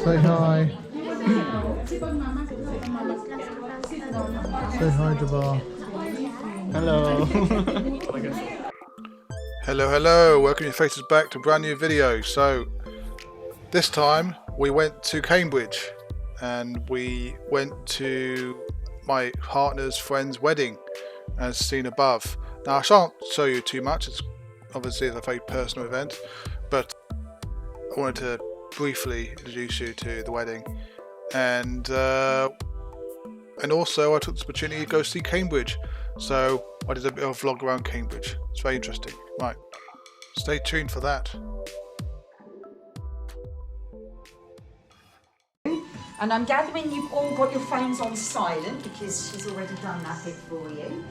Say hi. Say hi, Jabbar. Hello. Hello. Welcome your faces back to a brand new video. So this time we went to Cambridge and we went to my partner's friend's wedding, as seen above. Now I shan't show you too much, it's obviously a very personal event, but I wanted to briefly introduce you to the wedding, and also I took this opportunity to go see Cambridge, so I did a bit of a vlog around Cambridge. It's very interesting. Right, stay tuned for that. And I'm gathering you've all got your phones on silent because she's already done that bit for you.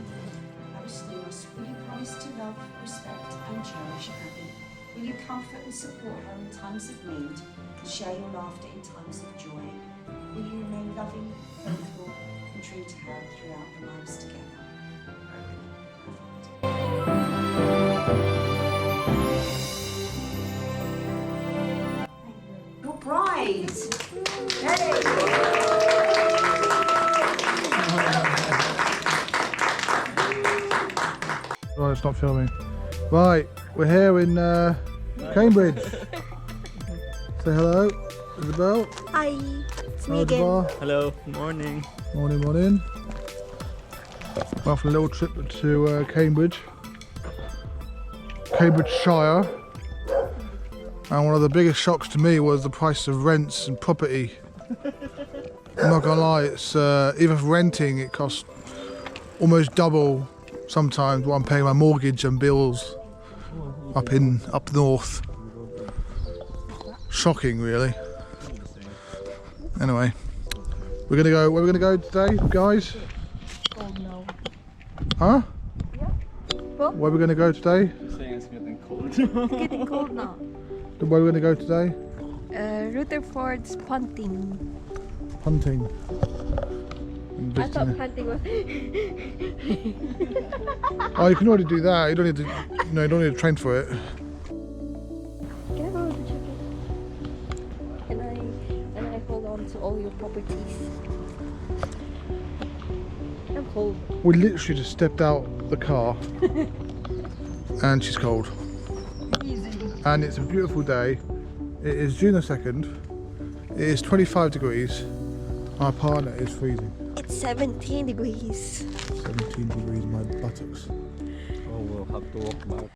Aristoteles, will you promise to love, respect and cherish Abby? Will you comfort and support her in times of need and share your laughter in times of joy? Will you remain loving, faithful and true to her throughout your lives together? Perfect. Your bride! Hey! Right, it's not filming. Right, we're here in Cambridge. Say hello, Isabel. Hi, it's me Hello, again. Jabbar. Hello. Morning. Morning. We're off on a little trip to Cambridgeshire. And one of the biggest shocks to me was the price of rents and property. I'm not gonna lie, it's even for renting it costs almost double sometimes what I'm paying my mortgage and bills up north. Shocking, really. Anyway, where are we gonna go today, guys? Oh no. Huh? Yeah. Well, Where are we gonna go today? Saying it's getting cold. it's getting cold now. Where are we gonna go today? Rutherford's punting. Hunting. And I thought visiting. punting was. Oh, you can already do that. You don't need to. You don't need to train for it. Can I go to check it? Can I hold on to all your properties? I'm cold. We literally just stepped out the car, and she's cold. Easy. And it's a beautiful day. It is June the 2nd. It is 25 degrees. My partner is freezing. It's 17 degrees. 17 degrees, my buttocks. Oh, we'll have to walk back.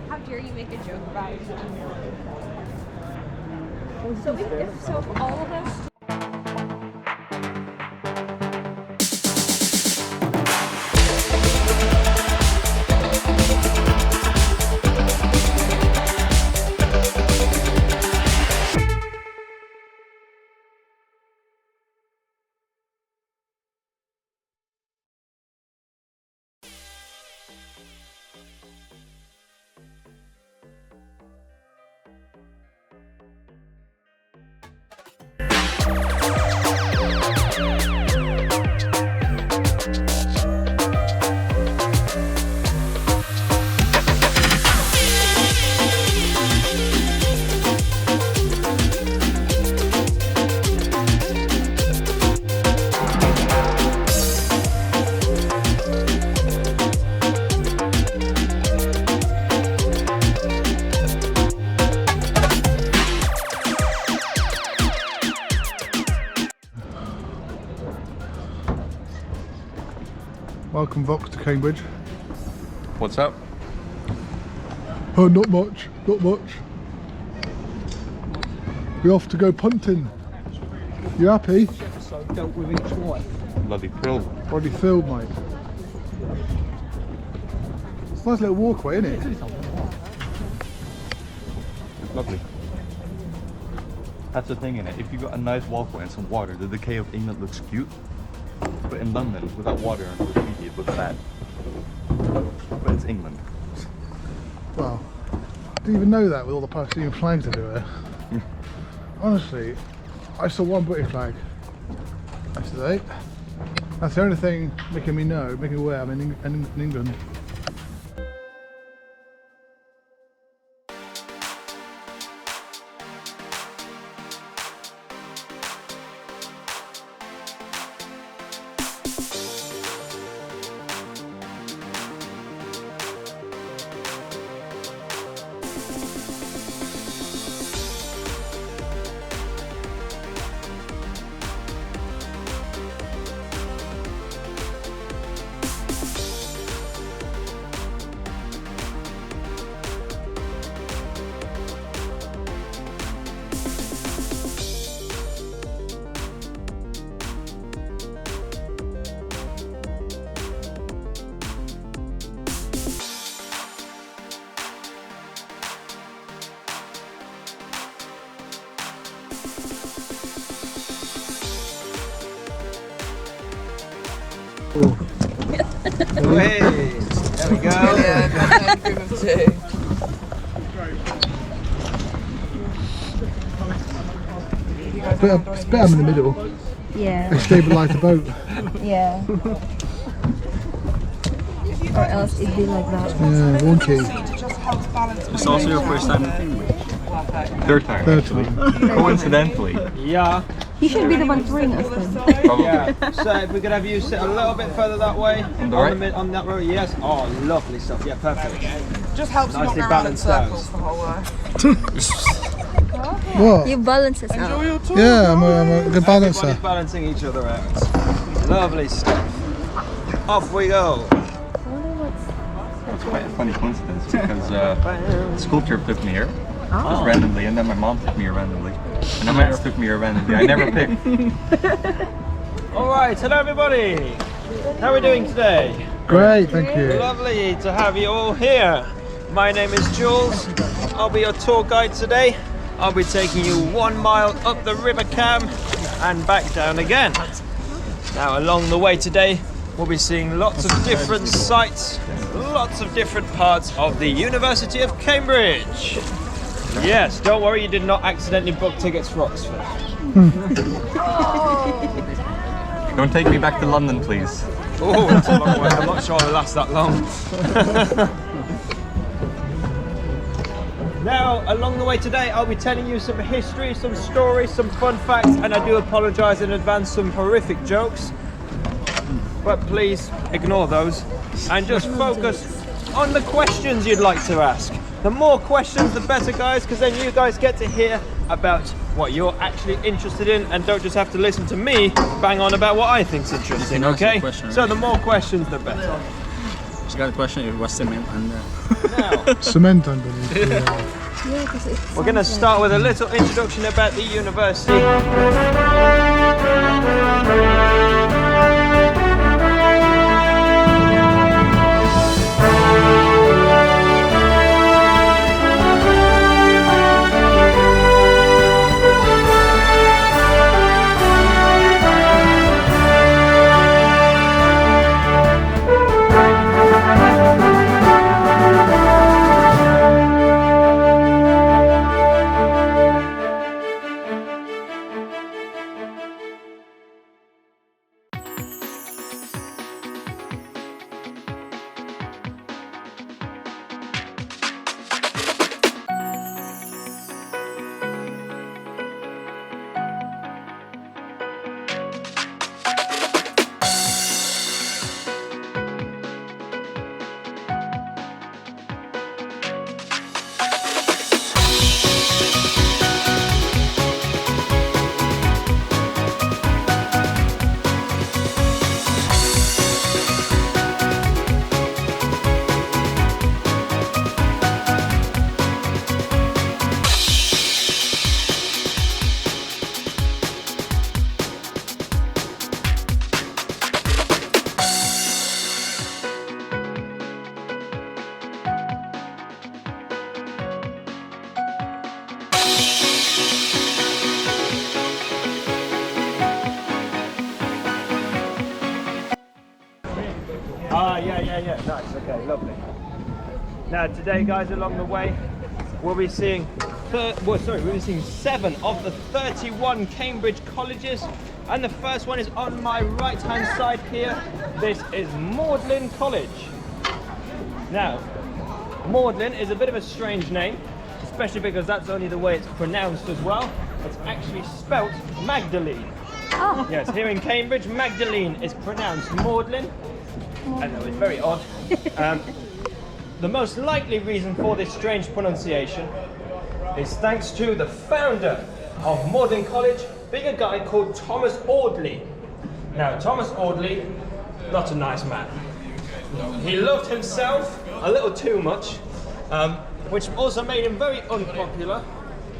How dare you make a joke about it? So if all of us. Welcome Vox to Cambridge. What's up? Oh, not much, not much. We're off to go punting. You happy? Bloody thrilled. Already filled, mate. It's a nice little walkway, isn't it? Lovely. That's the thing in it. If you got a nice walkway and some water, the decay of England looks cute. But in London, without water and graffiti, it looks bad. But it's England. Well, I didn't even know that with all the Palestinian flags everywhere. Honestly, I saw one British flag yesterday. That's the only thing making me aware I'm in England. Hey, there we go. Yeah, group of two. It's better in the middle. Yeah. They stabilise the boat. Yeah. Or else it'd be like that. Yeah, wonky. It's also your first time in Cambridge. Third time, Third actually. time. Coincidentally. Yeah. He should be the one throwing us then. Probably. Yeah. So if we could have you sit a little bit further that way. On the right? On that road, yes. Oh, lovely stuff. Yeah, perfect. Just helps you not Nicely go around in balanced out. circles the whole way. What? You balance us out. Yeah, I'm a good balancer. Everybody's balancing each other out. Lovely stuff. Off we go. It's quite a funny coincidence because sculpture took me here just randomly, and then my mom took me here randomly, and then my ex took me here randomly. I never picked. All right, hello everybody. How are we doing today? Great, thank you. Lovely to have you all here. My name is Jules. I'll be your tour guide today. I'll be taking you 1 mile up the River Cam and back down again. Now along the way today, we'll be seeing lots of different sites, lots of different parts of the University of Cambridge. Yes, don't worry, you did not accidentally book tickets for Oxford. Don't take me back to London, please. Oh, that's a long way. I'm not sure it'll last that long. Now, along the way today, I'll be telling you some history, some stories, some fun facts, and I do apologise in advance some horrific jokes. But please ignore those and just focus on the questions you'd like to ask. The more questions, the better, guys, because then you guys get to hear about what you're actually interested in and don't just have to listen to me bang on about what I think's interesting, okay? So the more questions, the better. Just got a question if it was cement under. Now, Cement underneath. Yeah. Yeah, 'cause it we're going to sounds start with a little introduction about the university. Yeah. Nice. Okay, lovely. Now today, guys, along the way, we'll be seeing 7 of the 31 Cambridge colleges, and the first one is on my right-hand side here. This is Magdalen College. Now, Magdalen is a bit of a strange name, especially because that's only the way it's pronounced as well. It's actually spelt Magdalene. Oh. Yes, here in Cambridge, Magdalene is pronounced Magdalen. I know, it's very odd. The most likely reason for this strange pronunciation is thanks to the founder of Magdalen College being a guy called Thomas Audley. Now, Thomas Audley, not a nice man. He loved himself a little too much, which also made him very unpopular.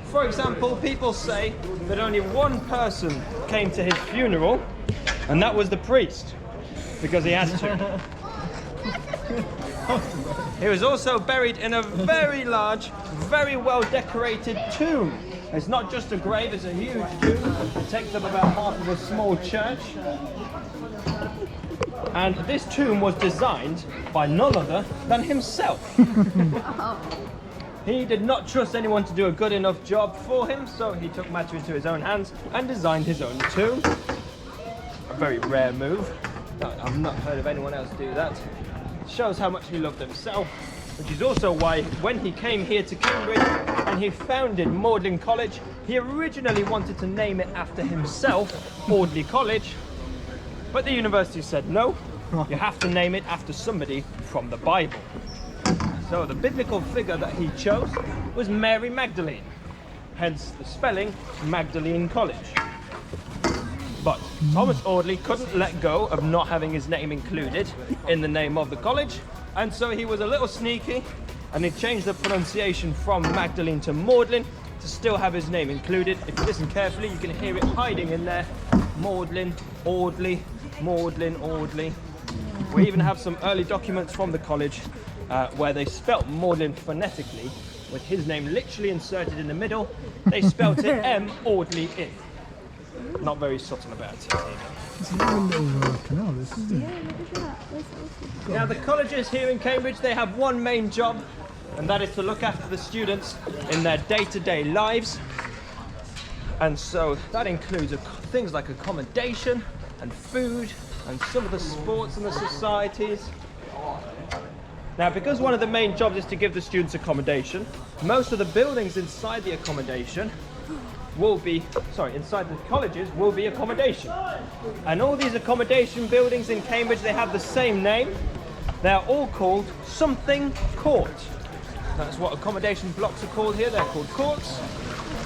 For example, people say that only one person came to his funeral, and that was the priest, because he had to. He was also buried in a very large, very well decorated tomb. It's not just a grave, it's a huge tomb. It takes up about half of a small church. And this tomb was designed by none other than himself. He did not trust anyone to do a good enough job for him, so he took matters into his own hands and designed his own tomb. A very rare move. I've not heard of anyone else do that. It shows how much he loved himself, which is also why when he came here to Cambridge and he founded Magdalen College, he originally wanted to name it after himself, Audley College, but the university said no, you have to name it after somebody from the Bible. So the biblical figure that he chose was Mary Magdalene, hence the spelling Magdalene College. But Thomas Audley couldn't let go of not having his name included in the name of the college, and so he was a little sneaky and he changed the pronunciation from Magdalene to Magdalen to still have his name included. If you listen carefully, you can hear it hiding in there. Magdalen, Audley, Magdalen, Audley. We even have some early documents from the college where they spelt Magdalen phonetically with his name literally inserted in the middle. They spelt it M. Audley in. Not very subtle about it. It's a little canal, this isn't it? Yeah, look at that. Now the colleges here in Cambridge, they have one main job, and that is to look after the students in their day-to-day lives. And so that includes things like accommodation and food and some of the sports and the societies. Now, because one of the main jobs is to give the students accommodation, most of the buildings inside the accommodation inside the colleges will be accommodation. And all these accommodation buildings in Cambridge, they have the same name. They're all called something court. That's what accommodation blocks are called here. They're called courts.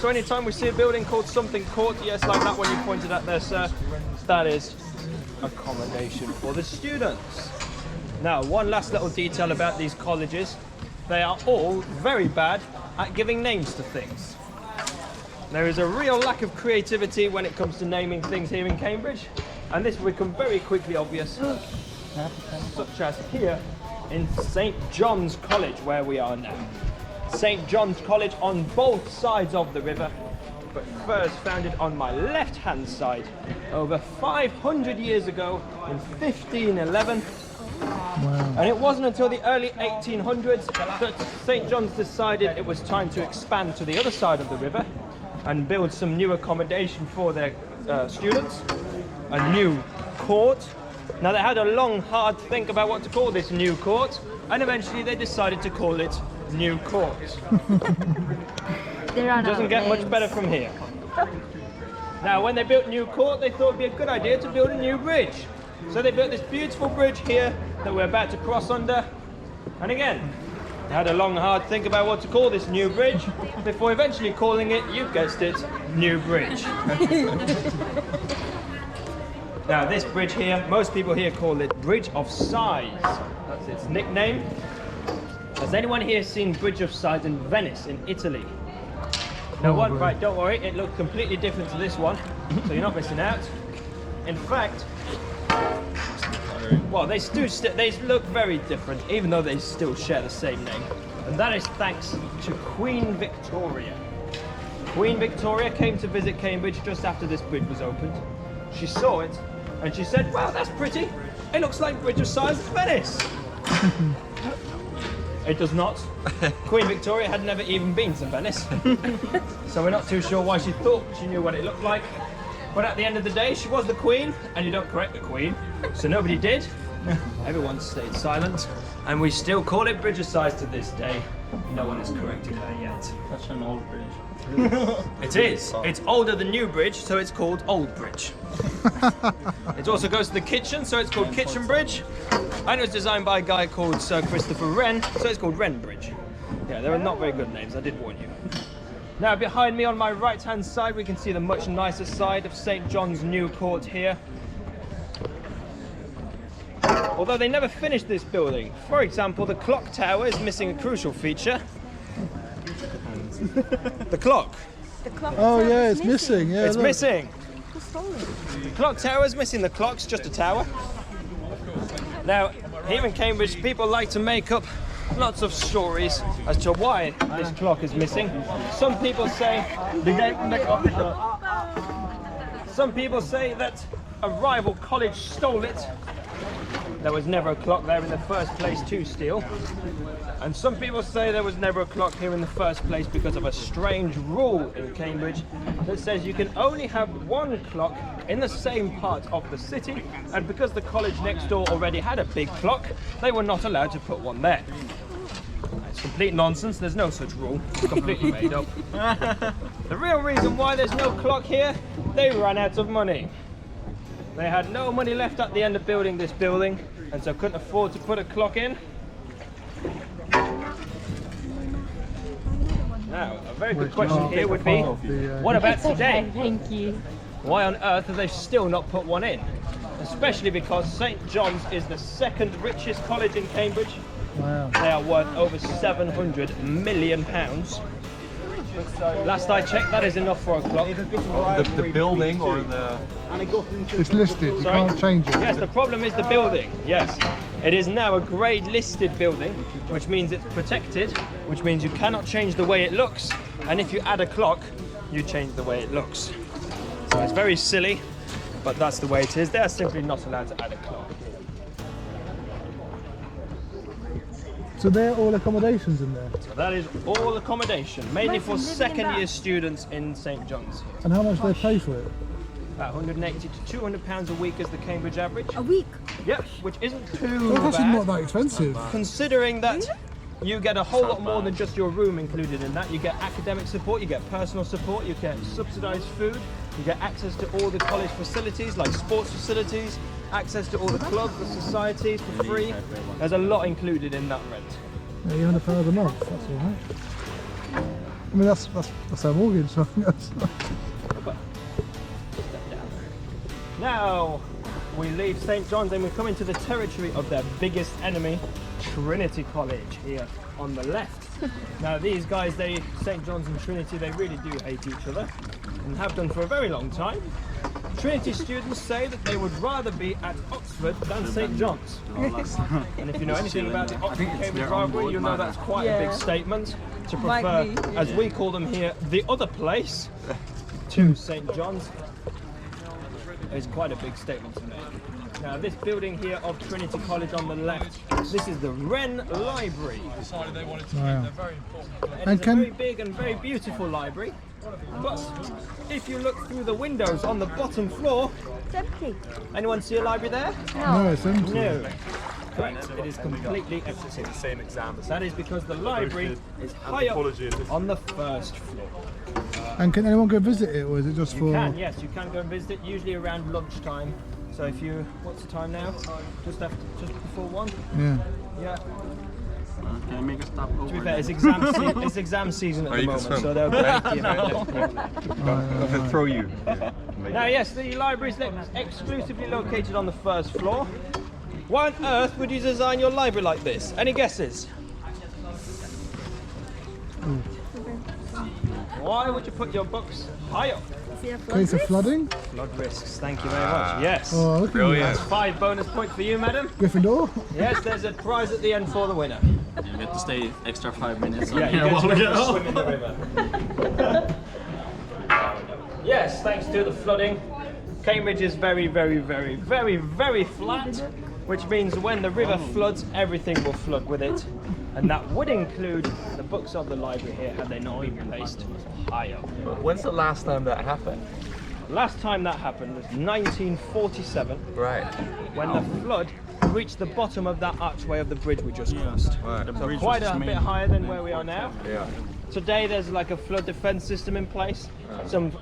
So anytime we see a building called something court, yes, like that one you pointed at there, sir, that is accommodation for the students. Now, one last little detail about these colleges. They are all very bad at giving names to things. There is a real lack of creativity when it comes to naming things here in Cambridge, and this will become very quickly obvious, such as here in St. John's College, where we are now. St. John's College on both sides of the river, but first founded on my left-hand side over 500 years ago in 1511. Wow. And it wasn't until the early 1800s that St. John's decided it was time to expand to the other side of the river and build some new accommodation for their students, a new court. Now they had a long, hard think about what to call this new court, and eventually they decided to call it New Court. Doesn't get much better from here. Now when they built New Court, they thought it'd be a good idea to build a new bridge. So they built this beautiful bridge here that we're about to cross under, and again, I had a long, hard think about what to call this new bridge before eventually calling it, you guessed it, New Bridge. Now this bridge here, most people here call it Bridge of Sighs. That's its nickname. Has anyone here seen Bridge of Sighs in Venice in Italy? No one? Right, don't worry, it looks completely different to this one, so you're not missing out. In fact, well, they look very different, even though they still share the same name. And that is thanks to Queen Victoria. Queen Victoria came to visit Cambridge just after this bridge was opened. She saw it, and she said, "Wow, that's pretty. It looks like bridge of size of Venice. It does not. Queen Victoria had never even been to Venice. So we're not too sure why she thought she knew what it looked like. But at the end of the day, she was the Queen, and you don't correct the Queen. So nobody did. Everyone stayed silent. And we still call it bridge of size to this day. No one has corrected her yet. Such an old bridge. It is. It's older than New Bridge, so it's called Old Bridge. It also goes to the kitchen, so it's called Kitchen Bridge. And it was designed by a guy called Sir Christopher Wren, so it's called Wren Bridge. Yeah, they are not very good names, I did warn you. Now behind me on my right hand side, we can see the much nicer side of St. John's New Court here. Although they never finished this building. For example, the clock tower is missing a crucial feature. The clock. The clock Oh tower yeah, is it's missing. Yeah, It's look. missing. Who stole it? The clock tower is missing. The clock's just a tower. Now, here in Cambridge, people like to make up lots of stories as to why this clock is missing. Some people say that a rival college stole it. There was never a clock there in the first place to steal. And some people say there was never a clock here in the first place because of a strange rule in Cambridge that says you can only have one clock in the same part of the city, and because the college next door already had a big clock, they were not allowed to put one there. It's complete nonsense, there's no such rule, it's completely made up. The real reason why there's no clock here, they ran out of money. They had no money left at the end of building this building, and so couldn't afford to put a clock in. Now, a very good question here would be, what about today? Thank you. Why on earth have they still not put one in? Especially because St. John's is the second richest college in Cambridge. Wow. They are worth over £700 million. Last I checked, that is enough for a clock. The building or the... It's listed. You Sorry? can't change it. Yes, the problem is the building. Yes. It is now a grade listed building, which means it's protected, which means you cannot change the way it looks. And if you add a clock, you change the way it looks. So it's very silly, but that's the way it is. They are simply not allowed to add a clock. So they're all accommodations in there. So that is all accommodation, mainly for Imagine living in second year that. students in St. John's here. And how much do they pay for it? About 180 to 200 pounds a week is the Cambridge average. A week. Yep, which isn't too Well, that's bad. not that expensive. Considering that you get a whole lot more than just your room included in that. You get academic support, you get personal support, you get subsidised food, you get access to all the college facilities like sports facilities, access to all the clubs, the societies for free. There's a lot included in that rent. Yeah, even a pound a month. That's all right. I mean, that's our mortgage. So I think that's. Now we leave St. John's and we come into the territory of their biggest enemy, Trinity College, here on the left. Now these guys, St. John's and Trinity, they really do hate each other and have done for a very long time. Trinity students say that they would rather be at Oxford than St. John's. And if you know anything about the Oxford-Cambridge rivalry, you'll know that's quite a big statement to prefer, as we call them here, the other place to St. John's. It's quite a big statement to make. Now this building here of Trinity College on the left, this is the Wren Library. Wow. It is a very big and very beautiful library. But if you look through the windows on the bottom floor, It's empty. anyone see a library there? No, it's empty. No. Correct. It is completely empty. That is because the library is high up on the first floor. And can anyone go visit it, or is it just You for? can, yes, you can go and visit it, usually around lunchtime. So if you, what's the time now? Just before 1? Yeah. Yeah. Can I make a stop over? To be fair, it's exam season at the you can moment, swim. so they'll break the amount of If I throw you. Now yes, the library is exclusively located on the first floor. Why on earth would you design your library like this? Any guesses? Why would you put your books high up? Case of flooding. Flood risks, thank you very much. Yes. Oh, look at Brilliant. that. 5 bonus points for you, madam. Gryffindor. Yes, there's a prize at the end for the winner. You get to stay extra 5 minutes on Yeah, here you while we get get to home. swim in the river. Yes, thanks to the flooding, Cambridge is very, very, very, very, very flat. which means when the river floods, everything will flood with it. And that would include the books of the library here had they not been placed higher. When's the last time that happened? Last time that happened was 1947, Right. when the flood reached the bottom of that archway of the bridge we just crossed. Right. So quite a bit higher than where we are now. Yeah. Today there's like a flood defense system in place, some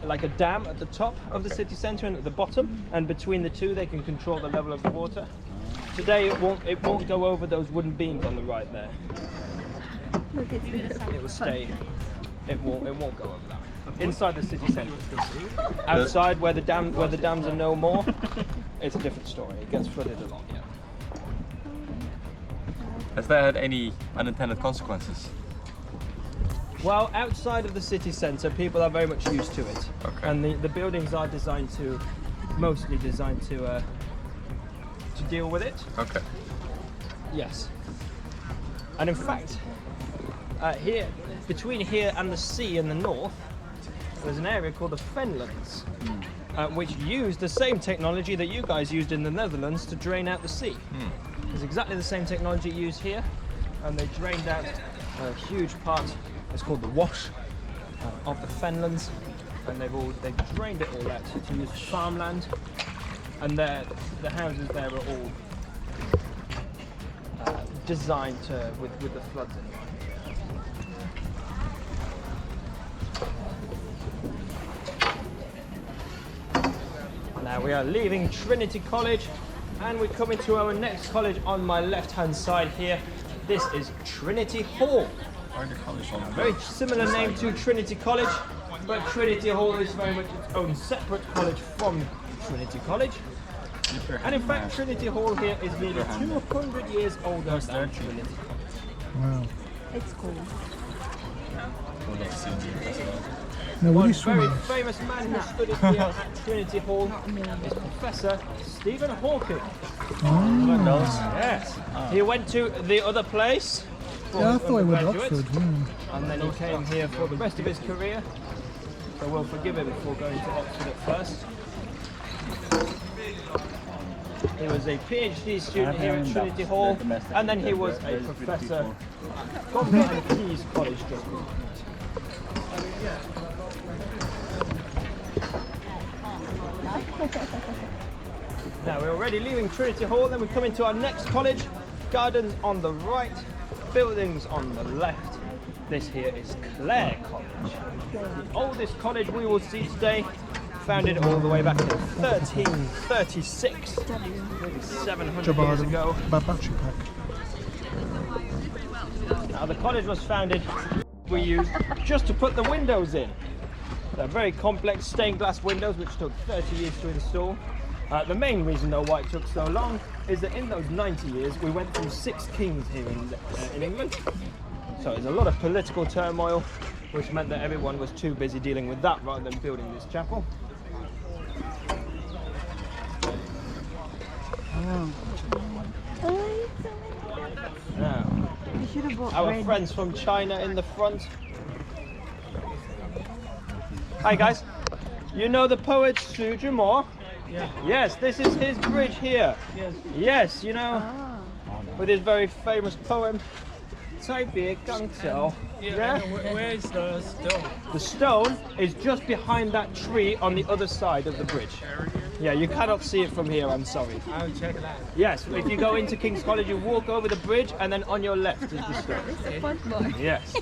like a dam at the top of the city centre and at the bottom, and between the two they can control the level of the water. Today it won't go over those wooden beams on the right there. Look, it's It will stay. It won't go over that. Inside the city centre. Outside where the dams are no more, it's a different story. It gets flooded a lot. Yeah. Has that had any unintended consequences? Well, outside of the city centre, people are very much used to it, Okay. and the buildings are mostly designed to deal with it. Okay. Yes. And in fact, here, between here and the sea in the north, there's an area called the Fenlands, which used the same technology that you guys used in the Netherlands to drain out the sea. It's exactly the same technology used here, and they drained out a huge part. It's called the wash of the Fenlands, and they've drained it all out to use farmland, and the houses there are all designed with the floods in mind. Now we are leaving Trinity College, and we're coming to our next college on my left-hand side here. This is Trinity Hall. Very similar name to Trinity College, but Trinity Hall is very much its own separate college from Trinity College. And in fact, Trinity Hall here is nearly 200 years older than Trinity. Wow. It's cool. Now, will One you swim very in this? famous man who studied here at Trinity Hall is Professor Stephen Hawking. Oh. Yes. He went to the other place for Yeah, I thought he went to undergraduate, Oxford. Yeah. and then he came here for the rest of his career. So we'll forgive him for going to Oxford at first. He was a PhD student here at Trinity Hall, and then he was a professor at Compton Keys College. Now we're already leaving Trinity Hall, then we come into our next college. Gardens on the right, buildings on the left. This here is Clare College. The oldest college we will see today, founded all the way back in 1336, maybe 700 years ago. Battery pack. Now the college was founded, we used just to put the windows in. They're very complex stained glass windows which took 30 years to install. The main reason though why it took so long is that in those 90 years we went through 6 kings here in England. So there's a lot of political turmoil, which meant that everyone was too busy dealing with that rather than building this chapel. Now, You should have bought our bread. friends from China in the front. Hi guys, you know the poet Su Jimo? Yeah. Yes, this is his bridge here. Yes. Yes, you know, with his very famous poem, Cai Bie Gang Qiao. Yeah? Where is the stone? The stone is just behind that tree on the other side of the bridge. Yeah, you cannot see it from here, I'm sorry. I'll check that. Yes, if you go into King's College, you walk over the bridge and then on your left is the stone. It's a fun boy. Yes.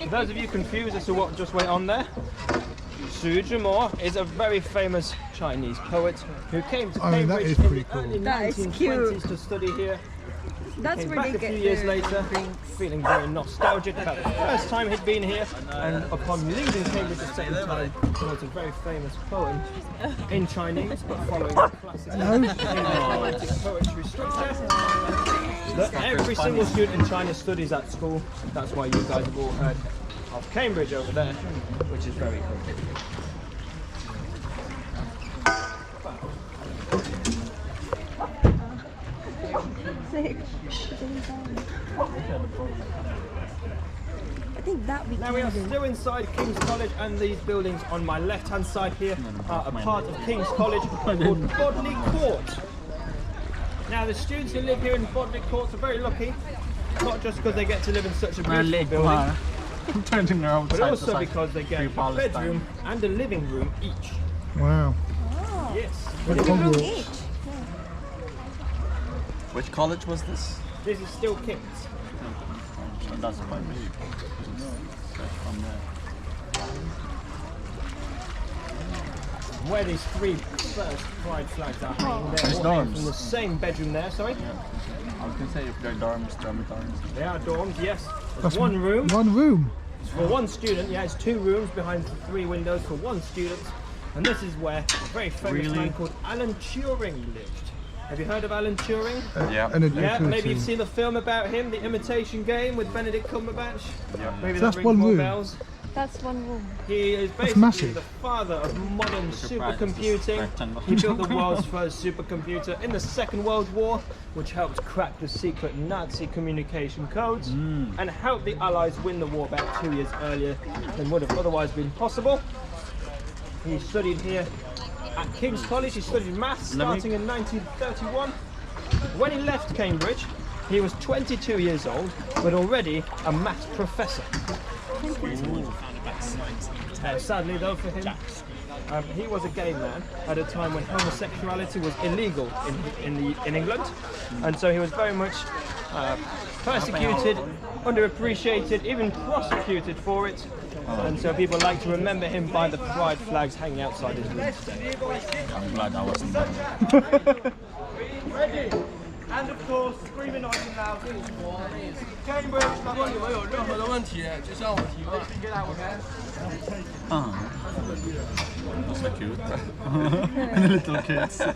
For those of you confused as to what just went on there, Su Jimo is a very famous Chinese poet who came to I mean, that Cambridge is in pretty the cool. early That is 1920s cute. to study here. That's Came where back they a few get years their later, drinks. feeling very nostalgic about the first time he'd been here, and upon leaving Cambridge the second time, he wrote a very famous poem in Chinese, but following the classic English poetry structure that every single student in China studies at school. That's why you guys have all heard of Cambridge over there, which is very cool. Sick. I think that we Now we are can do. still inside King's College, and these buildings on my left-hand side here are a part of King's College called Bodley Court. Now the students who live here in Bodwick Courts are very lucky, not just because they get to live in such a beautiful building, but also because they get a bedroom and a living room each. Wow. Yes. Like Hogwarts. Which college was this? This is still King's. That's quite big. Where these three first pride flags are hanging, they're all from the same bedroom there, sorry. I was going to say if they're dorms, dormitories. They are dorms, yes. There's That's one room. One room. It's for one student, yeah, it's 2 rooms behind 3 windows for one student. And this is where a very famous man called Alan Turing lived. Have you heard of Alan Turing? Yeah. Yeah, maybe you've seen the film about him, The Imitation Game with Benedict Cumberbatch. Yeah. Maybe So that that's rings one more room. bells. That's one room. He is basically massive. the father of modern supercomputing. He built the world's first supercomputer in the Second World War, which helped crack the secret Nazi communication codes and helped the Allies win the war about 2 years earlier than would have otherwise been possible. He studied here at King's College. He studied maths starting in 1931. When he left Cambridge, he was 22 years old, but already a maths professor. Sadly though for him, he was a gay man at a time when homosexuality was illegal in England, and so he was very much persecuted, underappreciated, even prosecuted for it, and so people like to remember him by the pride flags hanging outside his room today. I'm glad I wasn't there. Ready? And of course, screaming nice and loud. Cambridge, That's so cute. And the little kids. That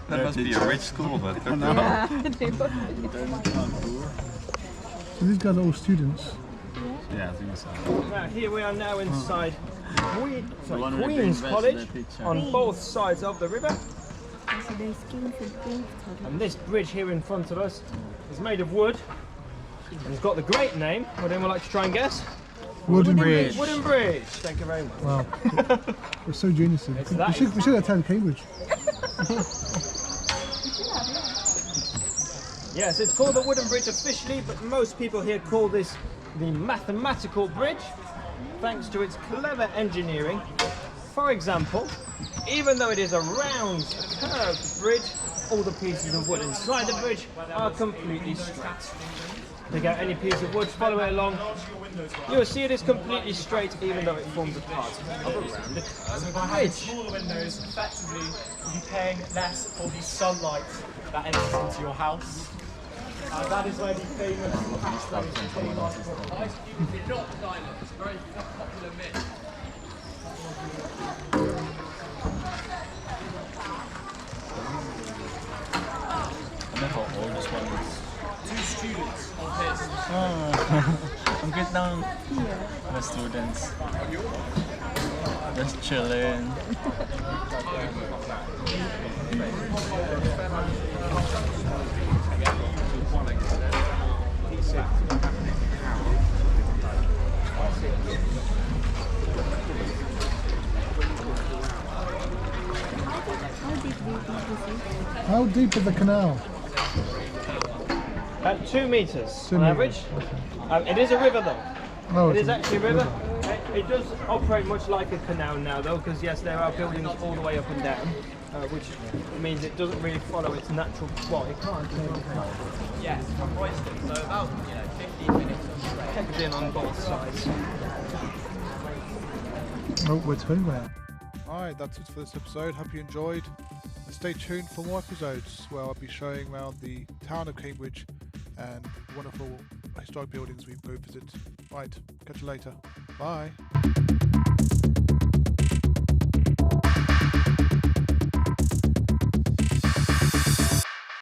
must be a rich school, but So these guys are all students. yeah, I think so. Now, here we are now inside Queen's College on both sides of the river. And this bridge here in front of us is made of wood. And it's got the great name. Would anyone like to try and guess? Wooden Bridge. Wooden Bridge. Thank you very much. Wow. We're so geniuses. We should attend Cambridge. Yes, it's called the Wooden Bridge officially, but most people here call this the mathematical bridge, thanks to its clever engineering. For example, even though it is a round, curved bridge, all the pieces of wood inside the bridge are completely straight. Take out any piece of wood, follow it along, you will see it is completely straight, even though it forms a part of a rounded bridge. Smaller windows, effectively, you'll be paying less for the sunlight that enters into your house. That is where the famous pasta is from. Not dialect, it's a very popular myth. I don't know how old this one is. 2 students of his. I'm getting down the students. Just chilling. How deep is the canal? About 2 meters 2 on meters. average. It is a river though. Oh, It it's is actually a river. It does operate much like a canal now though, because yes, there are buildings all the way up and down, which means it doesn't really follow its natural flow. It can't. Yes, from Royston. So about 15 minutes of train. Kept in on both sides. Oh, we're turning around. Alright, that's it for this episode. Hope you enjoyed. And stay tuned for more episodes where I'll be showing around the town of Cambridge and wonderful historic buildings we go visit. Right, catch you later. Bye.